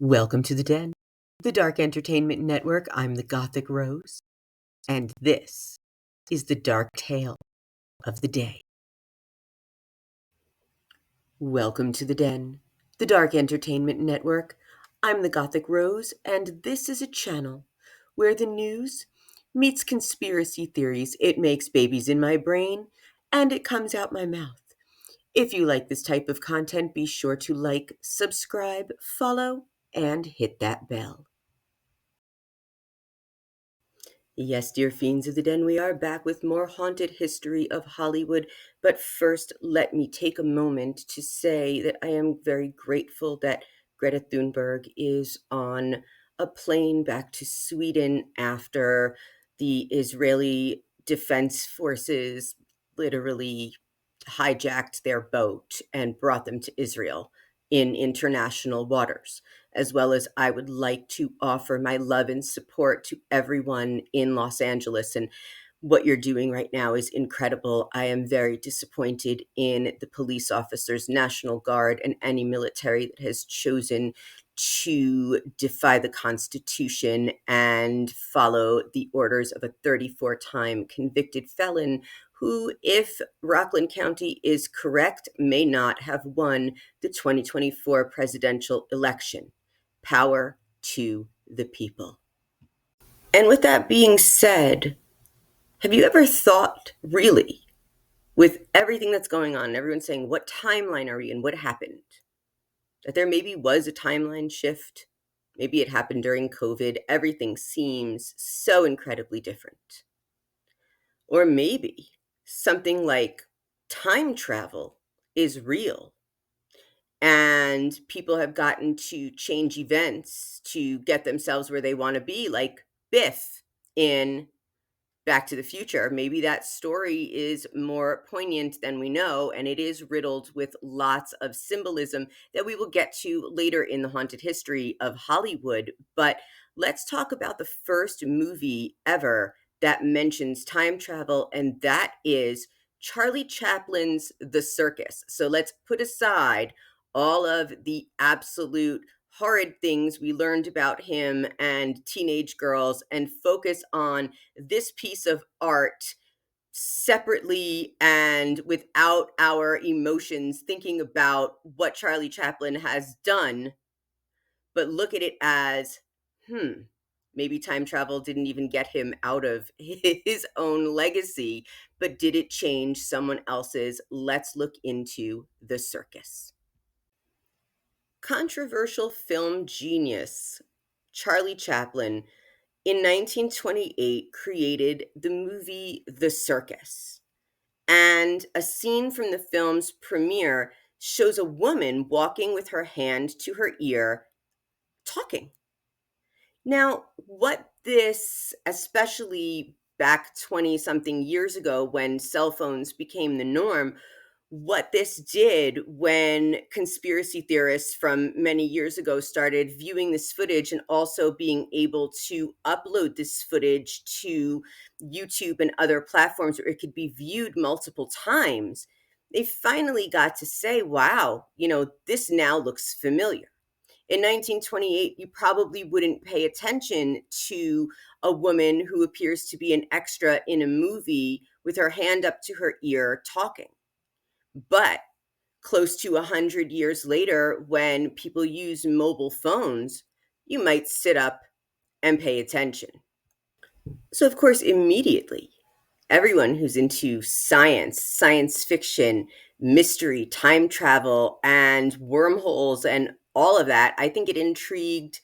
Welcome to the Den, the Dark Entertainment Network. I'm the Gothic Rose, and this is the dark tale of the day. Welcome to the Den, the Dark Entertainment Network. I'm the Gothic Rose, and this is a channel where the news meets conspiracy theories. It makes babies in my brain, and it comes out my mouth. If you like this type of content, be sure to like, subscribe, follow, and hit that bell. Yes, dear fiends of the den, we are back with more haunted history of Hollywood. But first, let me take a moment to say that I am very grateful that Greta Thunberg is on a plane back to Sweden after the Israeli Defense Forces literally hijacked their boat and brought them to Israel in international waters, as well as I would like to offer my love and support to everyone in Los Angeles. And what you're doing right now is incredible. I am very disappointed in the police officers, National Guard, and any military that has chosen to defy the Constitution and follow the orders of a 34-time convicted felon who, if Rockland County is correct, may not have won the 2024 presidential election. Power to the people. And with that being said, have you ever thought, really, with everything that's going on, everyone's saying, what timeline are we in? What happened? That there maybe was a timeline shift. Maybe it happened during COVID. Everything seems so incredibly different. Or maybe something like time travel is real and people have gotten to change events to get themselves where they want to be, like Biff in Back to the Future. Maybe that story is more poignant than we know, and it is riddled with lots of symbolism that we will get to later in the haunted history of Hollywood. But let's talk about the first movie ever that mentions time travel, and that is Charlie Chaplin's The Circus. So let's put aside all of the absolute horrid things we learned about him and teenage girls and focus on this piece of art separately and without our emotions thinking about what Charlie Chaplin has done, but look at it as, maybe time travel didn't even get him out of his own legacy, but did it change someone else's? Let's look into The Circus. Controversial film genius Charlie Chaplin in 1928 created the movie The Circus. And a scene from the film's premiere shows a woman walking with her hand to her ear, talking. Now, what this, especially back 20 something years ago when cell phones became the norm, what this did when conspiracy theorists from many years ago started viewing this footage and also being able to upload this footage to YouTube and other platforms where it could be viewed multiple times, they finally got to say, wow, this now looks familiar. In 1928, you probably wouldn't pay attention to a woman who appears to be an extra in a movie with her hand up to her ear talking. But close to 100 years later, when people use mobile phones, you might sit up and pay attention. So, of course, immediately, everyone who's into science fiction, mystery, time travel, and wormholes, and all of that, I think it intrigued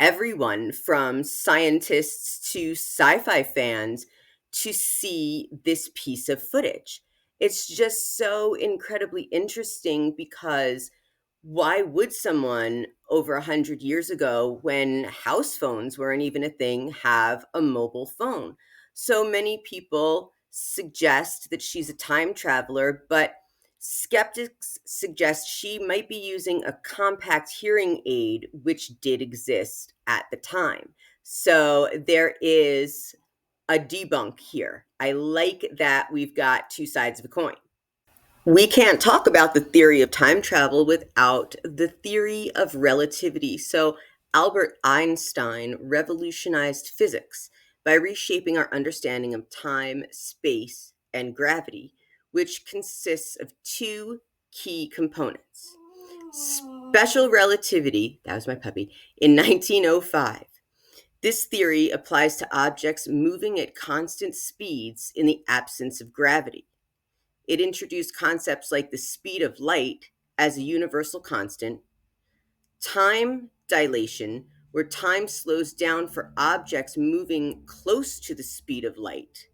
everyone from scientists to sci fi fans to see this piece of footage. It's just so incredibly interesting because why would someone over 100 years ago, when house phones weren't even a thing, have a mobile phone? So many people suggest that she's a time traveler, but skeptics suggest she might be using a compact hearing aid, which did exist at the time. So there is a debunk here. I like that we've got two sides of a coin. We can't talk about the theory of time travel without the theory of relativity. So Albert Einstein revolutionized physics by reshaping our understanding of time, space, and gravity, which consists of two key components. Special relativity, that was my puppy, in 1905. This theory applies to objects moving at constant speeds in the absence of gravity. It introduced concepts like the speed of light as a universal constant, time dilation, where time slows down for objects moving close to the speed of light,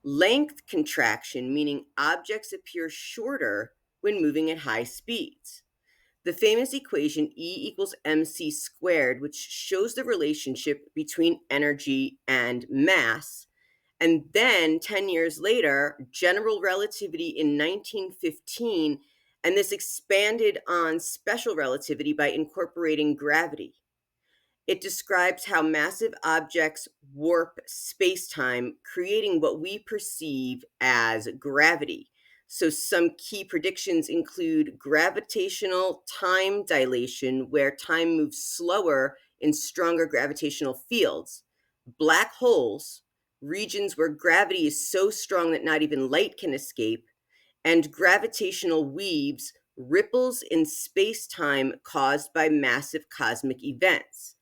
length contraction, meaning objects appear shorter when moving at high speeds. The famous equation E equals mc squared, which shows the relationship between energy and mass. And then 10 years later, general relativity in 1915, and this expanded on special relativity by incorporating gravity. It describes how massive objects warp space-time, creating what we perceive as gravity. So some key predictions include gravitational time dilation, where time moves slower in stronger gravitational fields, black holes, regions where gravity is so strong that not even light can escape, and gravitational weaves, ripples in space-time caused by massive cosmic events.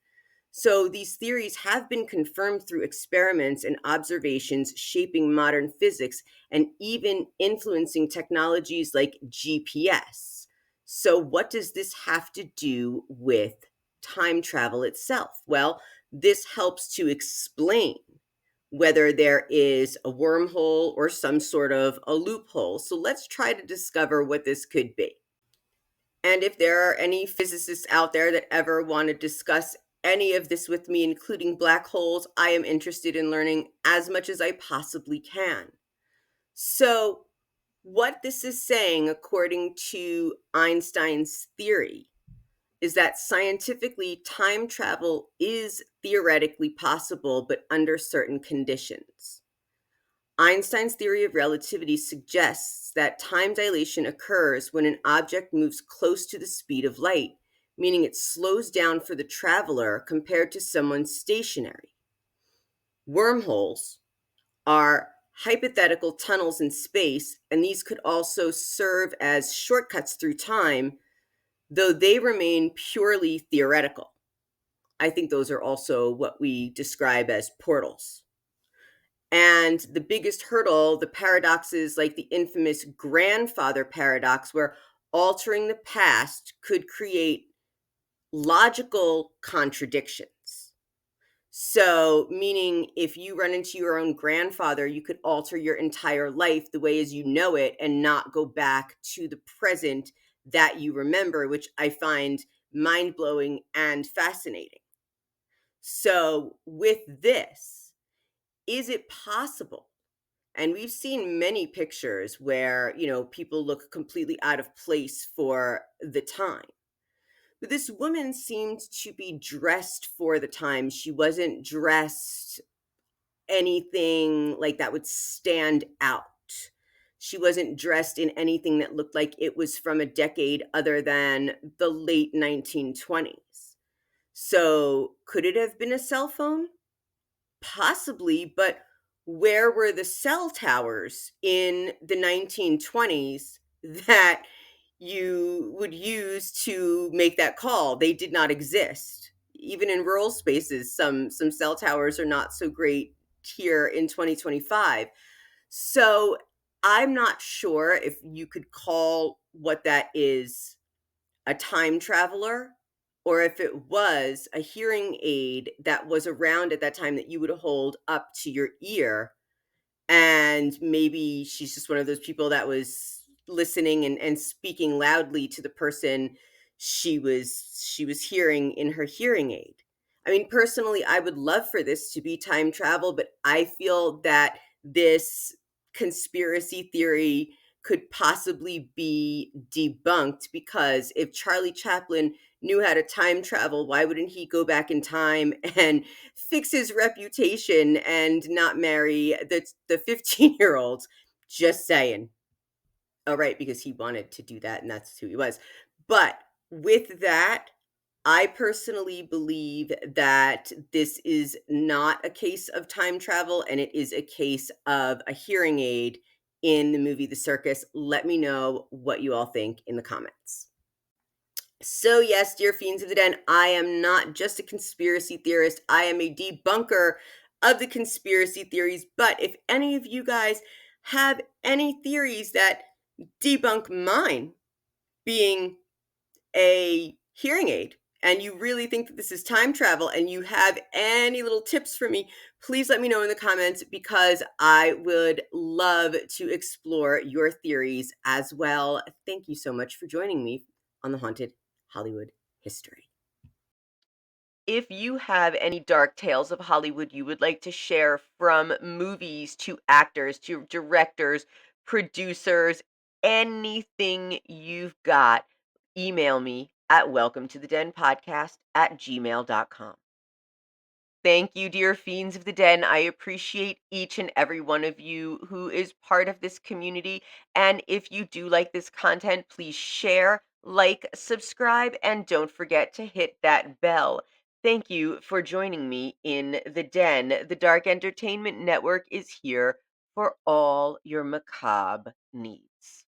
So these theories have been confirmed through experiments and observations shaping modern physics and even influencing technologies like GPS. So what does this have to do with time travel itself? Well, this helps to explain whether there is a wormhole or some sort of a loophole. So let's try to discover what this could be. And if there are any physicists out there that ever want to discuss any of this with me, including black holes, I am interested in learning as much as I possibly can. So, what this is saying, according to Einstein's theory, is that scientifically time travel is theoretically possible, but under certain conditions. Einstein's theory of relativity suggests that time dilation occurs when an object moves close to the speed of light, meaning it slows down for the traveler compared to someone stationary. Wormholes are hypothetical tunnels in space, and these could also serve as shortcuts through time, though they remain purely theoretical. I think those are also what we describe as portals. And the biggest hurdle, the paradoxes like the infamous grandfather paradox, where altering the past could create logical contradictions. So, meaning if you run into your own grandfather, you could alter your entire life the way as you know it and not go back to the present that you remember, which I find mind blowing and fascinating. So, with this, is it possible? And we've seen many pictures where, people look completely out of place for the time. But this woman seemed to be dressed for the time. She wasn't dressed anything like that would stand out. She wasn't dressed in anything that looked like it was from a decade other than the late 1920s. So, could it have been a cell phone? Possibly, but where were the cell towers in the 1920s that you would use to make that call? They did not exist. Even in rural spaces, some cell towers are not so great here in 2025. So I'm not sure if you could call what that is a time traveler, or if it was a hearing aid that was around at that time that you would hold up to your ear, and maybe she's just one of those people that was listening and speaking loudly to the person she was hearing in her hearing aid. I mean, personally, I would love for this to be time travel, but I feel that this conspiracy theory could possibly be debunked, because if Charlie Chaplin knew how to time travel, why wouldn't he go back in time and fix his reputation and not marry the 15-year-old? Just saying. Oh, right, because he wanted to do that and that's who he was. But with that, I personally believe that this is not a case of time travel and it is a case of a hearing aid in the movie The Circus. Let me know what you all think in the comments. So, yes, dear fiends of the den, I am not just a conspiracy theorist, I am a debunker of the conspiracy theories. But if any of you guys have any theories that debunk mine being a hearing aid, and you really think that this is time travel and you have any little tips for me, please let me know in the comments because I would love to explore your theories as well. Thank you so much for joining me on the Haunted Hollywood History. If you have any dark tales of Hollywood you would like to share, from movies to actors to directors, producers, anything you've got, email me at welcome to the den podcast at gmail.com. Thank you, dear fiends of the den. I appreciate each and every one of you who is part of this community. And if you do like this content, please share, like, subscribe, and don't forget to hit that bell. Thank you for joining me in the den. The Dark Entertainment Network is here for all your macabre needs.